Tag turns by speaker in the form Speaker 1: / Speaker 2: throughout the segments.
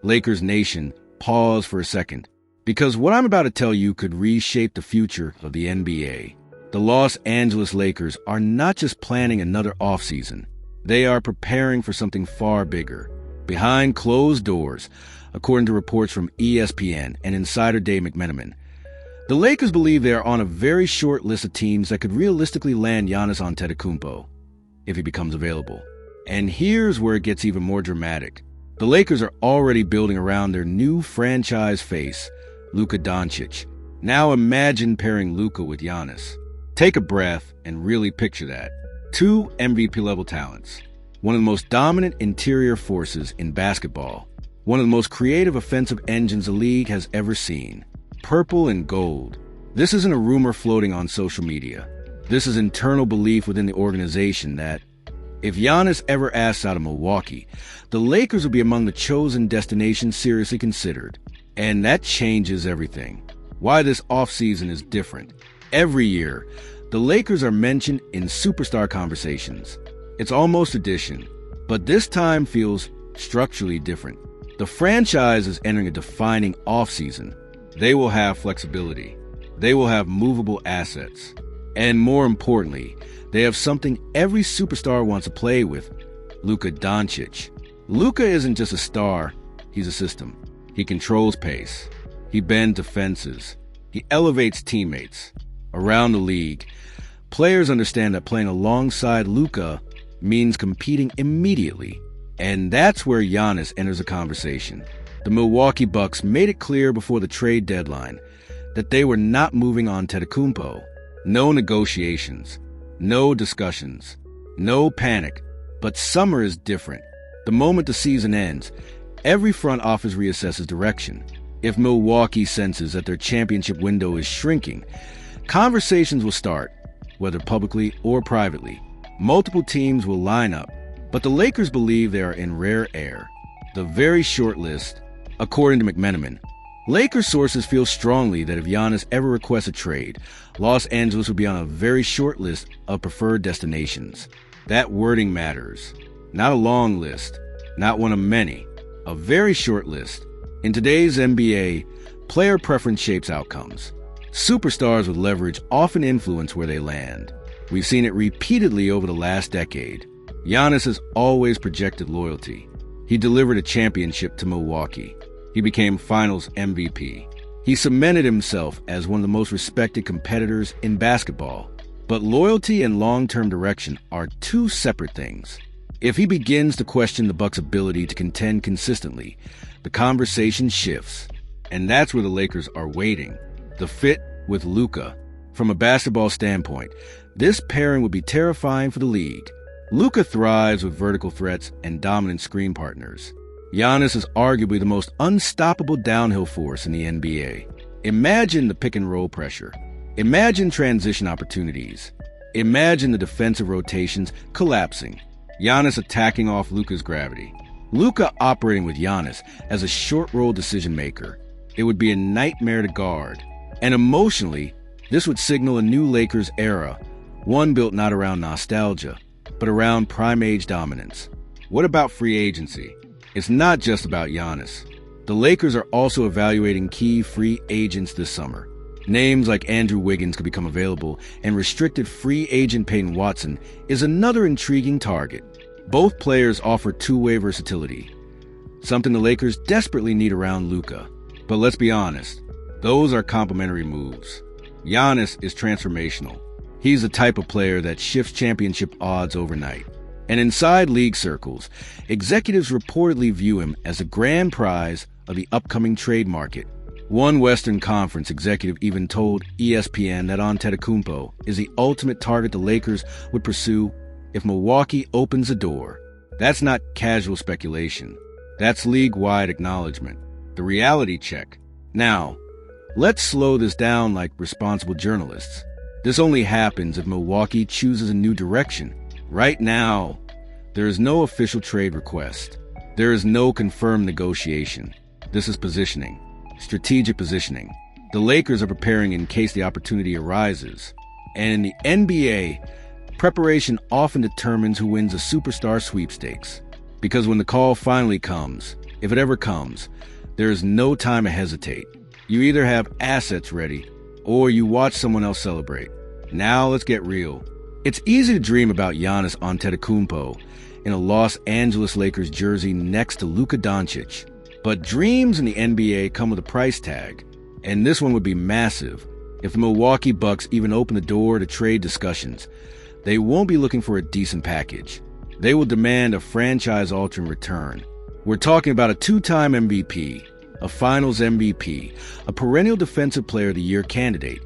Speaker 1: Lakers Nation, pause for a second, because what I'm about to tell you could reshape the future of the NBA. The Los Angeles Lakers are not just planning another offseason. They are preparing for something far bigger. Behind closed doors, according to reports from ESPN and insider Dave McMenamin, the Lakers believe they are on a very short list of teams that could realistically land Giannis Antetokounmpo if he becomes available. And here's where it gets even more dramatic. The Lakers are already building around their new franchise face, Luka Dončić. Now imagine pairing Luka with Giannis. Take a breath and really picture that. Two MVP-level talents. One of the most dominant interior forces in basketball. One of the most creative offensive engines the league has ever seen. Purple and gold. This isn't a rumor floating on social media. This is internal belief within the organization that if Giannis ever asks out of Milwaukee, the Lakers will be among the chosen destinations seriously considered. And that changes everything. Why this offseason is different. Every year, the Lakers are mentioned in superstar conversations. It's almost tradition, but this time feels structurally different. The franchise is entering a defining offseason. They will have flexibility. They will have movable assets. And more importantly, they have something every superstar wants to play with, Luka Dončić. Luka isn't just a star, he's a system. He controls pace. He bends defenses. He elevates teammates. Around the league, players understand that playing alongside Luka means competing immediately. And that's where Giannis enters the conversation. The Milwaukee Bucks made it clear before the trade deadline that they were not moving on Antetokounmpo. No negotiations, no discussions, no panic. But summer is different. The moment the season ends, every front office reassesses direction. If Milwaukee senses that their championship window is shrinking, conversations will start, whether publicly or privately. Multiple teams will line up, but the Lakers believe they are in rare air. The very short list, according to McMenamin, Lakers sources feel strongly that if Giannis ever requests a trade, Los Angeles will be on a very short list of preferred destinations. That wording matters. Not a long list, not one of many, a very short list. In today's NBA, player preference shapes outcomes. Superstars with leverage often influence where they land. We've seen it repeatedly over the last decade. Giannis has always projected loyalty. He delivered a championship to Milwaukee. He became Finals MVP. He cemented himself as one of the most respected competitors in basketball. But loyalty and long-term direction are two separate things. If he begins to question the Bucks' ability to contend consistently, the conversation shifts. And that's where the Lakers are waiting. The fit with Luka. From a basketball standpoint, this pairing would be terrifying for the league. Luka thrives with vertical threats and dominant screen partners. Giannis is arguably the most unstoppable downhill force in the NBA. Imagine the pick-and-roll pressure. Imagine transition opportunities. Imagine the defensive rotations collapsing. Giannis attacking off Luka's gravity. Luka operating with Giannis as a short-roll decision-maker. It would be a nightmare to guard. And emotionally, this would signal a new Lakers era, one built not around nostalgia, but around prime-age dominance. What about free agency? It's not just about Giannis. The Lakers are also evaluating key free agents this summer. Names like Andrew Wiggins could become available, and restricted free agent Peyton Watson is another intriguing target. Both players offer two-way versatility, something the Lakers desperately need around Luka. But let's be honest, those are complementary moves. Giannis is transformational. He's the type of player that shifts championship odds overnight. And inside league circles, executives reportedly view him as a grand prize of the upcoming trade market. One Western Conference executive even told ESPN that Antetokounmpo is the ultimate target the Lakers would pursue if Milwaukee opens the door. That's not casual speculation. That's league-wide acknowledgement. The reality check. Now, let's slow this down like responsible journalists. This only happens if Milwaukee chooses a new direction. Right now, there is no official trade request. There is no confirmed negotiation. This is positioning. Strategic positioning. The Lakers are preparing in case the opportunity arises. And in the NBA, preparation often determines who wins a superstar sweepstakes. Because when the call finally comes, If it ever comes, there is no time to hesitate. You either have assets ready, or you watch someone else celebrate. Now let's get real. It's easy to dream about Giannis Antetokounmpo in a Los Angeles Lakers jersey next to Luka Dončić. But dreams in the NBA come with a price tag, and this one would be massive. If the Milwaukee Bucks even open the door to trade discussions, they won't be looking for a decent package. They will demand a franchise-altering return. We're talking about a two-time MVP, a Finals MVP, a perennial Defensive Player of the Year candidate,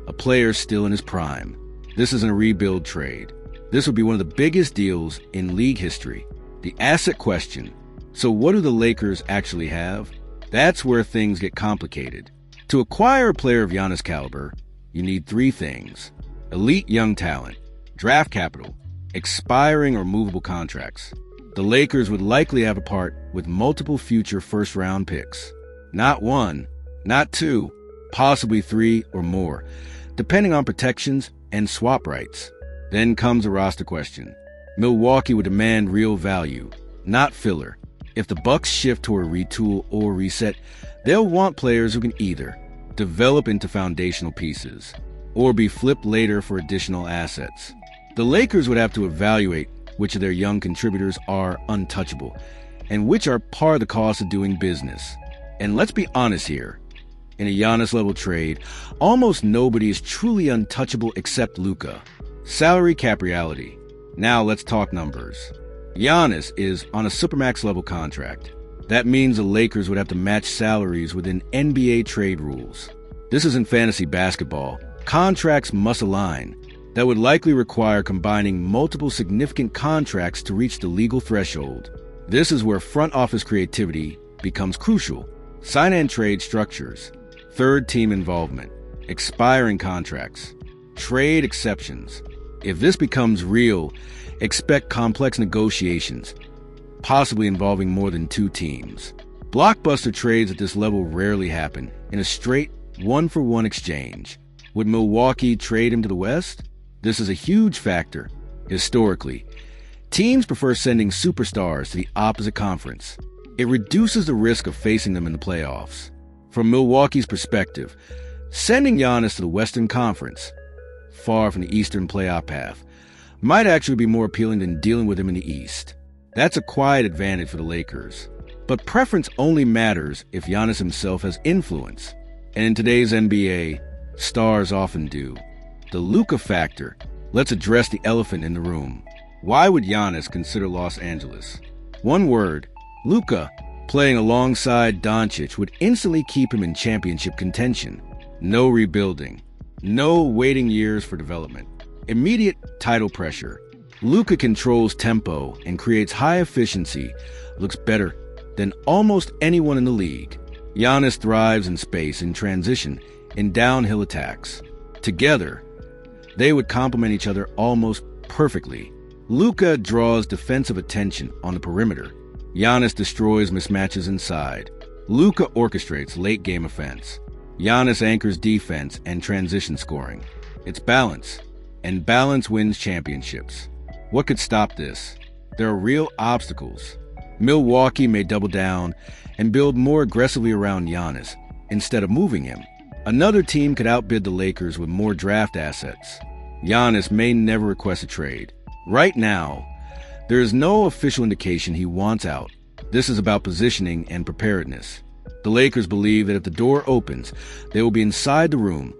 Speaker 1: a player still in his prime. This isn't a rebuild trade. This would be one of the biggest deals in league history. The asset question. So what do the Lakers actually have? That's where things get complicated. To acquire a player of Giannis' caliber, you need three things: elite young talent, draft capital, expiring or movable contracts. The Lakers would likely have a part with multiple future first-round picks. Not one, not two, possibly three or more, depending on protections and swap rights. Then comes a roster question. Milwaukee would demand real value, not filler. If the Bucks shift toward a retool or reset, they'll want players who can either develop into foundational pieces or be flipped later for additional assets. The Lakers would have to evaluate which of their young contributors are untouchable and which are part of the cost of doing business. And let's be honest here. In a Giannis-level trade, almost nobody is truly untouchable except Luka. Salary cap reality. Now let's talk numbers. Giannis is on a Supermax-level contract. That means the Lakers would have to match salaries within NBA trade rules. This isn't fantasy basketball. Contracts must align. That would likely require combining multiple significant contracts to reach the legal threshold. This is where front office creativity becomes crucial. Sign-and-trade structures, third-team involvement, expiring contracts, trade exceptions. If this becomes real, expect complex negotiations, possibly involving more than two teams. Blockbuster trades at this level rarely happen in a straight one-for-one exchange. Would Milwaukee trade him to the West? This is a huge factor. Historically, teams prefer sending superstars to the opposite conference. It reduces the risk of facing them in the playoffs. From Milwaukee's perspective, sending Giannis to the Western Conference, far from the Eastern playoff path, might actually be more appealing than dealing with him in the East. That's a quiet advantage for the Lakers. But preference only matters if Giannis himself has influence. And in today's NBA, stars often do. The Luka factor. Let's address the elephant in the room. Why would Giannis consider Los Angeles? One word: Luka. Playing alongside Dončić would instantly keep him in championship contention. No rebuilding. No waiting years for development. Immediate title pressure. Luka controls tempo and creates high efficiency, looks better than almost anyone in the league. Giannis thrives in space, in transition, in downhill attacks. Together, they would complement each other almost perfectly. Luka draws defensive attention on the perimeter. Giannis destroys mismatches inside. Luka orchestrates late-game offense. Giannis anchors defense and transition scoring. It's balance, and balance wins championships. What could stop this? There are real obstacles. Milwaukee may double down and build more aggressively around Giannis instead of moving him. Another team could outbid the Lakers with more draft assets. Giannis may never request a trade. Right now, there is no official indication he wants out. This is about positioning and preparedness. The Lakers believe that if the door opens, they will be inside the room,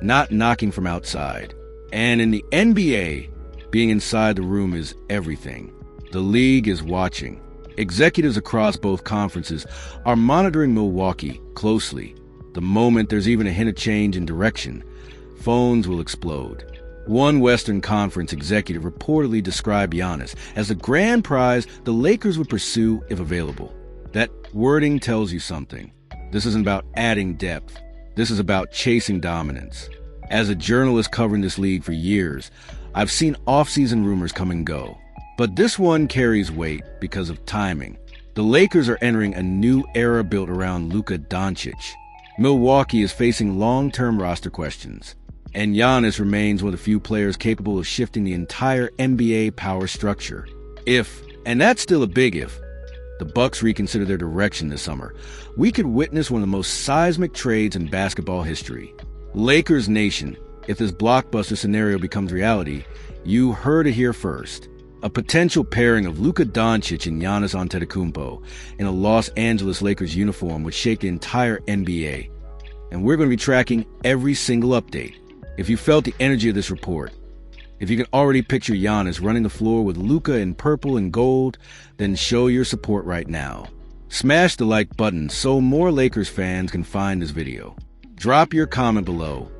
Speaker 1: not knocking from outside. And in the NBA, being inside the room is everything. The league is watching. Executives across both conferences are monitoring Milwaukee closely. The moment there's even a hint of change in direction, phones will explode. One Western Conference executive reportedly described Giannis as the grand prize the Lakers would pursue if available. That wording tells you something. This isn't about adding depth. This is about chasing dominance. As a journalist covering this league for years, I've seen off-season rumors come and go. But this one carries weight because of timing. The Lakers are entering a new era built around Luka Dončić. Milwaukee is facing long-term roster questions. And Giannis remains one of the few players capable of shifting the entire NBA power structure. If, and that's still a big if, the Bucks reconsider their direction this summer, we could witness one of the most seismic trades in basketball history. Lakers Nation, if this blockbuster scenario becomes reality, you heard it here first. A potential pairing of Luka Dončić and Giannis Antetokounmpo in a Los Angeles Lakers uniform would shake the entire NBA. And we're going to be tracking every single update. If you felt the energy of this report, if you can already picture Giannis running the floor with Luka in purple and gold, then show your support right now. Smash the like button so more Lakers fans can find this video. Drop your comment below.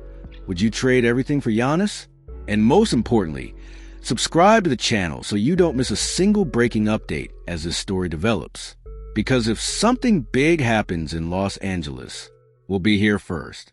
Speaker 1: Would you trade everything for Giannis? And most importantly, subscribe to the channel so you don't miss a single breaking update as this story develops. Because if something big happens in Los Angeles, we'll be here first.